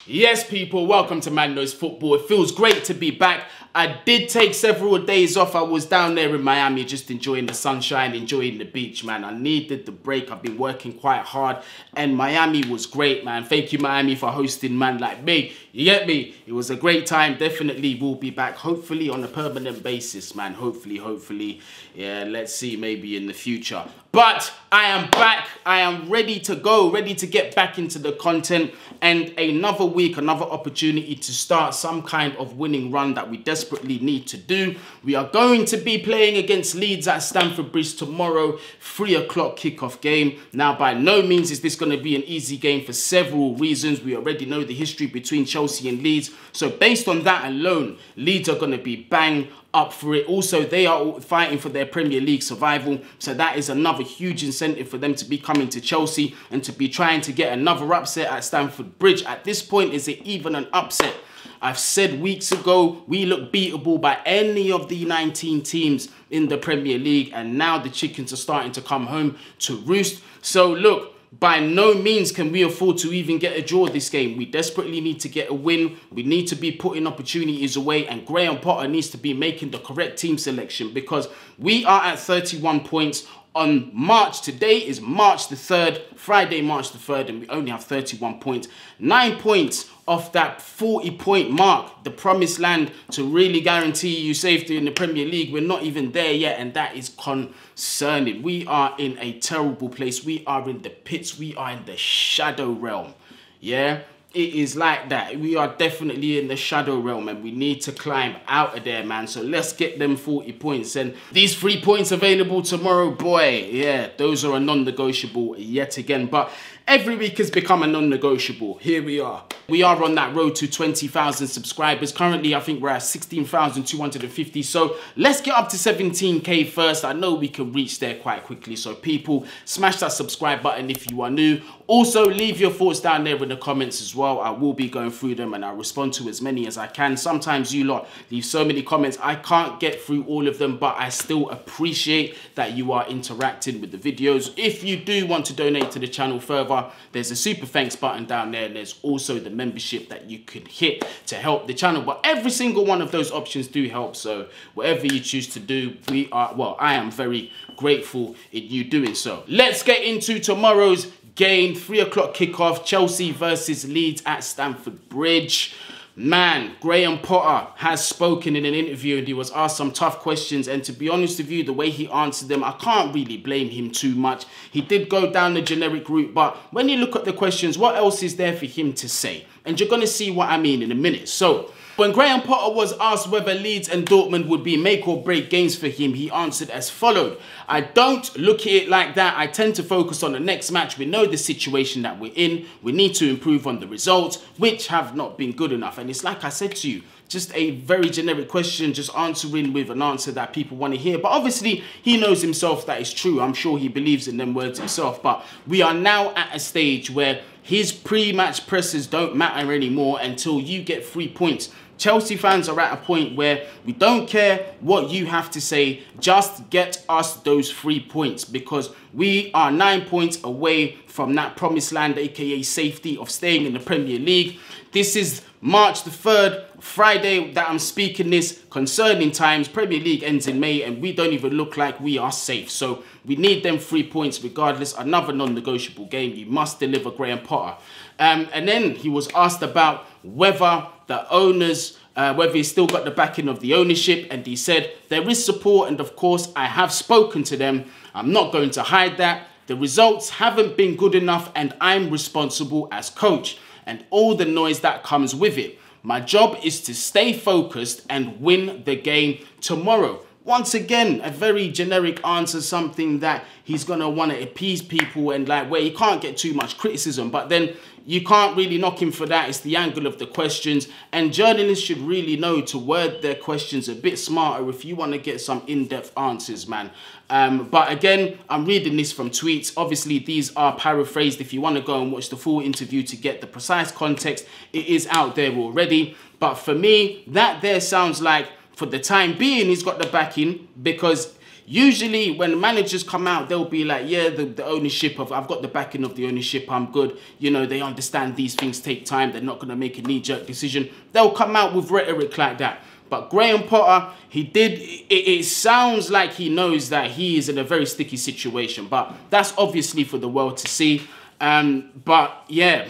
Yes, people, welcome to Man Knows Football. It feels great to be back. I did take several days off. I was down there in Miami just enjoying the sunshine, enjoying the beach, man. I needed the break. I've been working quite hard and Miami was great, man. Thank you, Miami, for hosting man like me. You get me? It was a great time. Definitely will be back, hopefully on a permanent basis, man. Hopefully. Yeah, let's see, maybe in the future. But I am back. I am ready to go, ready to get back into the content, and another week, another opportunity to start some kind of winning run that we desperately need to do. We are going to be playing against Leeds at Stamford Bridge tomorrow, 3 o'clock kickoff game. Now, by no means is this going to be an easy game for several reasons. We already know the history between Chelsea and Leeds. So based on that alone, Leeds are going to be bang up for it. Also, they are fighting for their Premier League survival, so that is another huge incentive for them to be coming to Chelsea and to be trying to get another upset at Stamford Bridge. At this point, is it even an upset? I've said weeks ago, we look beatable by any of the 19 teams in the Premier League, and now the chickens are starting to come home to roost. So look, by no means can we afford to even get a draw this game. We desperately need to get a win. We need to be putting opportunities away, and Graham Potter needs to be making the correct team selection, because we are at 31 points on March. Today is March the 3rd, Friday, March the 3rd, and we only have 31 points. 9 points off that 40-point mark, the promised land to really guarantee you safety in the Premier League. We're not even there yet, and that is concerning. We are in a terrible place. We are in the pits. We are in the shadow realm. Yeah, it is like that. We are definitely in the shadow realm, and we need to climb out of there, man. So let's get them 40 points. And these 3 points available tomorrow, boy, yeah, those are a non-negotiable yet again. But every week has become a non-negotiable. Here we are. We are on that road to 20,000 subscribers. Currently, I think we're at 16,250. So let's get up to 17K first. I know we can reach there quite quickly. So people, smash that subscribe button if you are new. Also, leave your thoughts down there in the comments as well. I will be going through them and I'll respond to as many as I can. Sometimes you lot leave so many comments, I can't get through all of them, but I still appreciate that you are interacting with the videos. If you do want to donate to the channel further, there's a super thanks button down there, and there's also the membership that you can hit to help the channel. But every single one of those options do help, so whatever you choose to do, I am very grateful in you doing so. Let's get into tomorrow's game. 3 o'clock kickoff, Chelsea versus Leeds at Stamford Bridge. Man, Graham Potter has spoken in an interview, and he was asked some tough questions, and to be honest with you, the way he answered them, I can't really blame him too much. He did go down the generic route, but when you look at the questions, what else is there for him to say? And you're going to see what I mean in a minute. So, when Graham Potter was asked whether Leeds and Dortmund would be make or break games for him, he answered as followed: I don't look at it like that. I tend to focus on the next match. We know the situation that we're in. We need to improve on the results, which have not been good enough. And it's like I said to you, just a very generic question, just answering with an answer that people want to hear. But obviously, he knows himself that is true. I'm sure he believes in them words himself. But we are now at a stage where his pre-match presses don't matter anymore until you get 3 points. Chelsea fans are at a point where we don't care what you have to say, just get us those 3 points, because we are 9 points away from that promised land, aka safety of staying in the Premier League. This is March the 3rd, Friday that I'm speaking this, concerning times. Premier League ends in May and we don't even look like we are safe. So we need them 3 points regardless. Another non-negotiable game. You must deliver, Graham Potter. And then he was asked about whether the owners, whether he's still got the backing of the ownership, and he said, there is support, and of course I have spoken to them. I'm not going to hide that. The results haven't been good enough, and I'm responsible as coach, and all the noise that comes with it. My job is to stay focused and win the game tomorrow. Once again, a very generic answer, something that he's going to want to appease people, and like where he can't get too much criticism, but then you can't really knock him for that. It's the angle of the questions, and journalists should really know to word their questions a bit smarter if you want to get some in-depth answers, man. But again, I'm reading this from tweets. Obviously, these are paraphrased. If you want to go and watch the full interview to get the precise context, it is out there already. But for me, that there sounds like, for the time being, he's got the backing, because usually when managers come out, they'll be like, yeah, the ownership of, I've got the backing of the ownership, I'm good. You know, they understand these things take time. They're not going to make a knee-jerk decision. They'll come out with rhetoric like that. But Graham Potter, it sounds like he knows that he is in a very sticky situation. But that's obviously for the world to see. But yeah,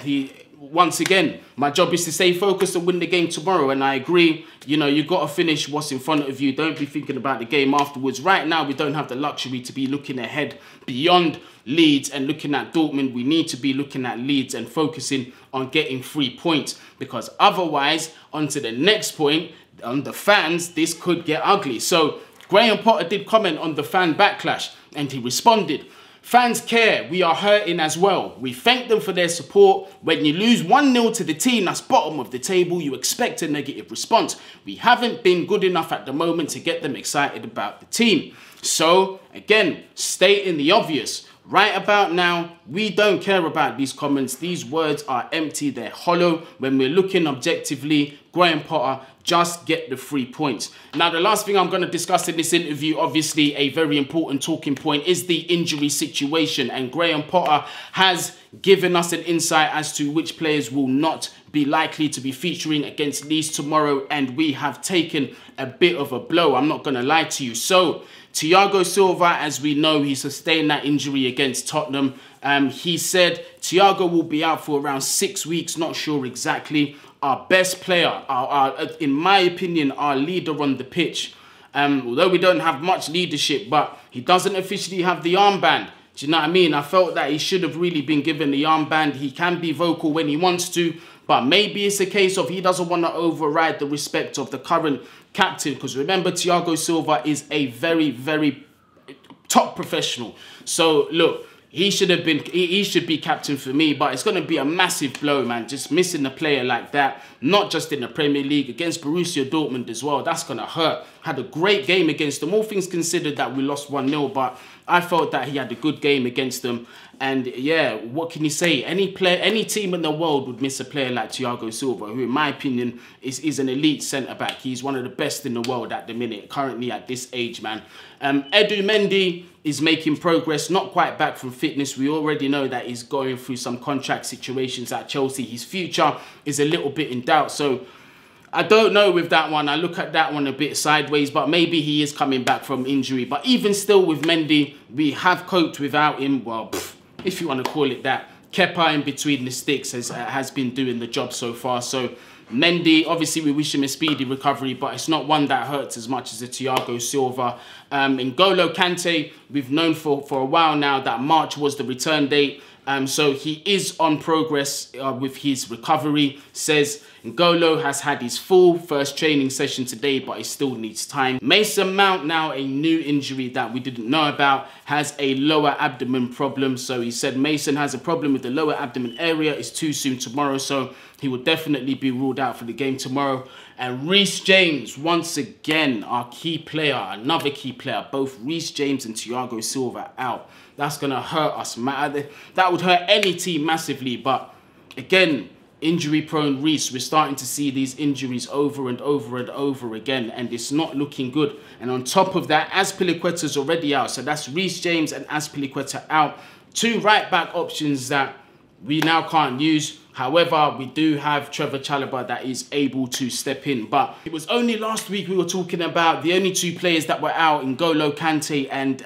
once again, my job is to stay focused and win the game tomorrow. And I agree, you know, you've got to finish what's in front of you. Don't be thinking about the game afterwards. Right now, we don't have the luxury to be looking ahead beyond Leeds and looking at Dortmund. We need to be looking at Leeds and focusing on getting 3 points. Because otherwise, on to the next point, on the fans, this could get ugly. So Graham Potter did comment on the fan backlash and he responded. Fans care, we are hurting as well. We thank them for their support. When you lose 1-0 to the team that's bottom of the table, you expect a negative response. We haven't been good enough at the moment to get them excited about the team. So, again, stating the obvious. Right about now, we don't care about these comments. These words are empty, they're hollow. When we're looking objectively, Graham Potter, just get the 3 points. Now, the last thing I'm going to discuss in this interview, obviously a very important talking point, is the injury situation. And Graham Potter has given us an insight as to which players will not be likely to be featuring against Leeds tomorrow. And we have taken a bit of a blow, I'm not going to lie to you. So, Thiago Silva, as we know, he sustained that injury against Tottenham. He said Thiago will be out for around 6 weeks, not sure exactly. Our best player, in my opinion, our leader on the pitch. Although we don't have much leadership, but he doesn't officially have the armband. Do you know what I mean? I felt that he should have really been given the armband. He can be vocal when he wants to, but maybe it's a case of he doesn't want to override the respect of the current captain. Because remember, Thiago Silva is a very, very top professional. So look, he should be captain for me, but it's going to be a massive blow, man. Just missing a player like that, not just in the Premier League, against Borussia Dortmund as well. That's going to hurt. Had a great game against them. All things considered that we lost 1-0, but I felt that he had a good game against them. And yeah, what can you say? Any team in the world would miss a player like Thiago Silva, who in my opinion is an elite centre-back. He's one of the best in the world at the minute, currently at this age, man. Edu Mendy is making progress, not quite back from fitness. We already know that he's going through some contract situations at Chelsea. His future is a little bit in doubt. So I don't know with that one. I look at that one a bit sideways, but maybe he is coming back from injury. But even still with Mendy, we have coped without him. Well, if you want to call it that. Kepa in between the sticks has been doing the job so far. So Mendy, obviously we wish him a speedy recovery, but it's not one that hurts as much as a Thiago Silva. N'Golo Kante, we've known for a while now that March was the return date. So he is on progress with his recovery. Says N'Golo has had his full first training session today, but he still needs time. Mason Mount, now a new injury that we didn't know about, has a lower abdomen problem. So he said Mason has a problem with the lower abdomen area. It's too soon tomorrow, so he will definitely be ruled out for the game tomorrow. And Reece James, once again, our key player, another key player, both Reece James and Thiago Silva out. That's going to hurt us. That would hurt any team massively. But again, injury-prone Reece, we're starting to see these injuries over and over and over again, and it's not looking good. And on top of that, Azpilicueta's already out. So that's Reece James and Azpilicueta out. Two right-back options that we now can't use. However, we do have Trevor Chalobah that is able to step in. But it was only last week we were talking about the only two players that were out, N'Golo Kante and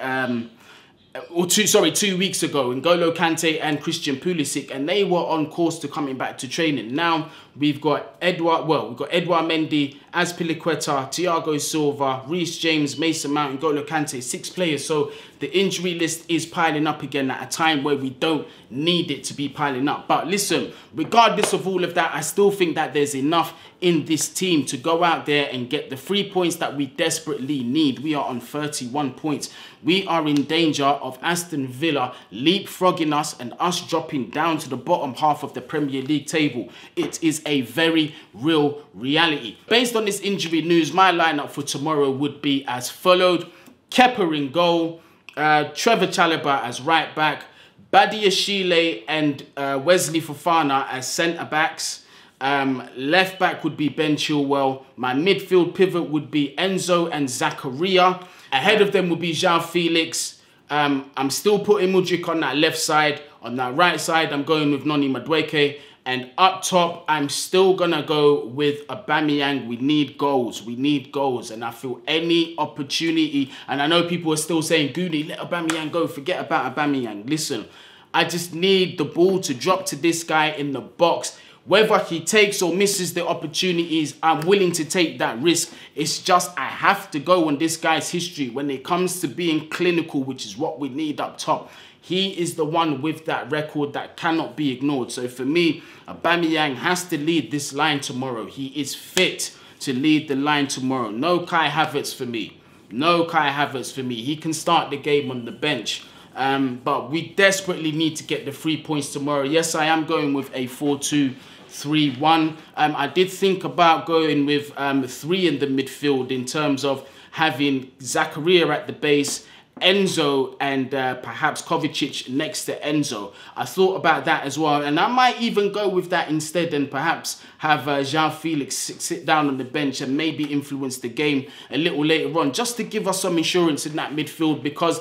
2 weeks ago, N'Golo Kante and Christian Pulisic, and they were on course to coming back to training. Now we've got Edouard Mendy, Azpilicueta, Thiago Silva, Reece James, Mason Mount, N'Golo Kante, 6 players. So the injury list is piling up again at a time where we don't need it to be piling up. But listen, regardless of all of that, I still think that there's enough in this team to go out there and get the 3 points that we desperately need. We are on 31 points. We are in danger of Aston Villa leapfrogging us and us dropping down to the bottom half of the Premier League table. It is a very real reality. Based on this injury news, my lineup for tomorrow would be as followed. Kepa in goal, Trevor Chalobah as right back, CHELEE and Wesley Fofana as centre backs. Left back would be Ben Chilwell. My midfield pivot would be Enzo and Zakaria. Ahead of them will be João Felix. I'm still putting Mudryk on that left side. On that right side, I'm going with Noni Madueke. And up top, I'm still going to go with Aubameyang. We need goals. We need goals. And I feel any opportunity. And I know people are still saying, Guni, let Aubameyang go. Forget about Aubameyang. Listen, I just need the ball to drop to this guy in the box. Whether he takes or misses the opportunities, I'm willing to take that risk. It's just I have to go on this guy's history when it comes to being clinical, which is what we need up top. He is the one with that record that cannot be ignored. So for me, Aubameyang has to lead this line tomorrow. He is fit to lead the line tomorrow. No Kai Havertz for me. No Kai Havertz for me. He can start the game on the bench. But we desperately need to get the 3 points tomorrow. Yes, I am going with a 4-2-3-1. I did think about going with 3 in the midfield in terms of having Zakaria at the base, Enzo and perhaps Kovacic next to Enzo. I thought about that as well, and I might even go with that instead and perhaps have João Felix sit down on the bench and maybe influence the game a little later on, just to give us some insurance in that midfield. Because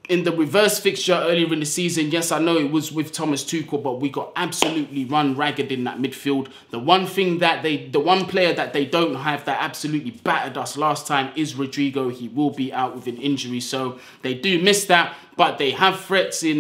in the reverse fixture earlier in the season, yes, I know it was with Thomas Tuchel, but we got absolutely run ragged in that midfield. The one player that they don't have that absolutely battered us last time is Rodrigo. He will be out with an injury, so they do miss that. But they have threats in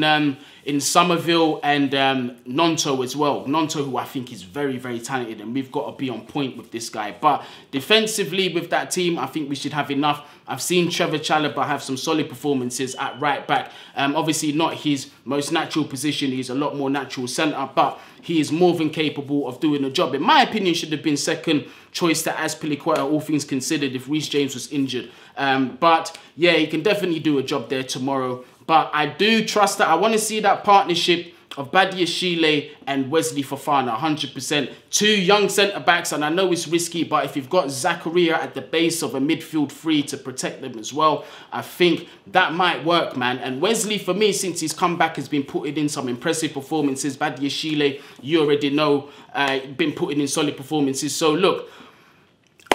Somerville and Nonto as well. Nonto, who I think is very, very talented, and we've got to be on point with this guy. But defensively with that team, I think we should have enough. I've seen Trevor Chalobah have some solid performances at right back. Obviously not his most natural position. He's a lot more natural centre, but he is more than capable of doing the job. In my opinion, should have been second choice to Azpilicueta, all things considered, if Reece James was injured. But yeah, he can definitely do a job there tomorrow. But I do trust that. I want to see that partnership of CHELEE and Wesley Fofana, 100%. 2 young centre-backs, and I know it's risky, but if you've got Zakaria at the base of a midfield 3 to protect them as well, I think that might work, man. And Wesley, for me, since he's come back, has been putting in some impressive performances. CHELEE, you already know, been putting in solid performances. So look,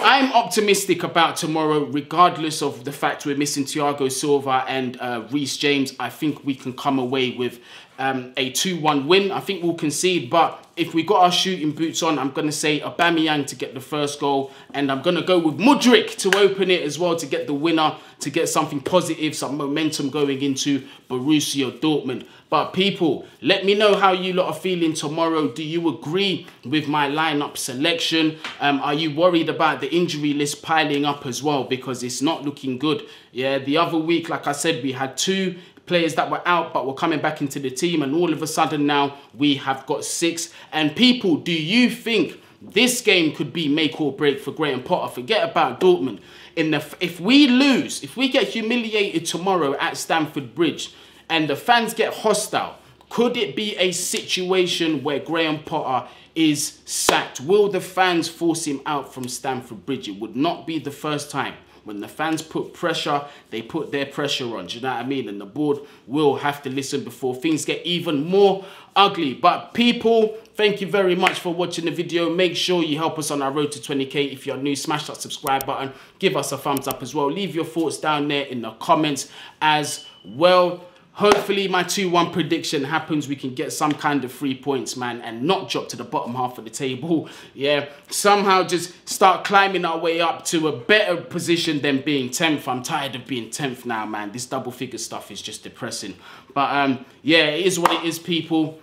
I'm optimistic about tomorrow, regardless of the fact we're missing Thiago Silva and Reece James. I think we can come away with a 2-1 win. I think we'll concede, but if we got our shooting boots on, I'm going to say Aubameyang to get the first goal, and I'm going to go with Mudryk to open it as well, to get the winner, to get something positive, some momentum going into Borussia Dortmund. But people, let me know how you lot are feeling tomorrow. Do you agree with my lineup selection? Are you worried about the injury list piling up as well? Because it's not looking good. Yeah, the other week, like I said, we had 2 players that were out but were coming back into the team, and all of a sudden now we have got 6. And people, do you think this game could be make or break for Graham Potter? Forget about Dortmund. If we lose, if we get humiliated tomorrow at Stamford Bridge and the fans get hostile, could it be a situation where Graham Potter is sacked? Will the fans force him out from Stamford Bridge? It would not be the first time. When the fans put pressure, they put their pressure on. Do you know what I mean? And the board will have to listen before things get even more ugly. But people, thank you very much for watching the video. Make sure you help us on our road to 20k. If you're new, smash that subscribe button. Give us a thumbs up as well. Leave your thoughts down there in the comments as well. Hopefully my 2-1 prediction happens. We can get some kind of 3 points, man, and not drop to the bottom half of the table. Yeah, somehow just start climbing our way up to a better position than being 10th. I'm tired of being 10th now, man. This double figure stuff is just depressing. But yeah, it is what it is, people.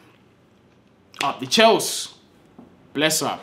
Up the Chelsea. Bless up.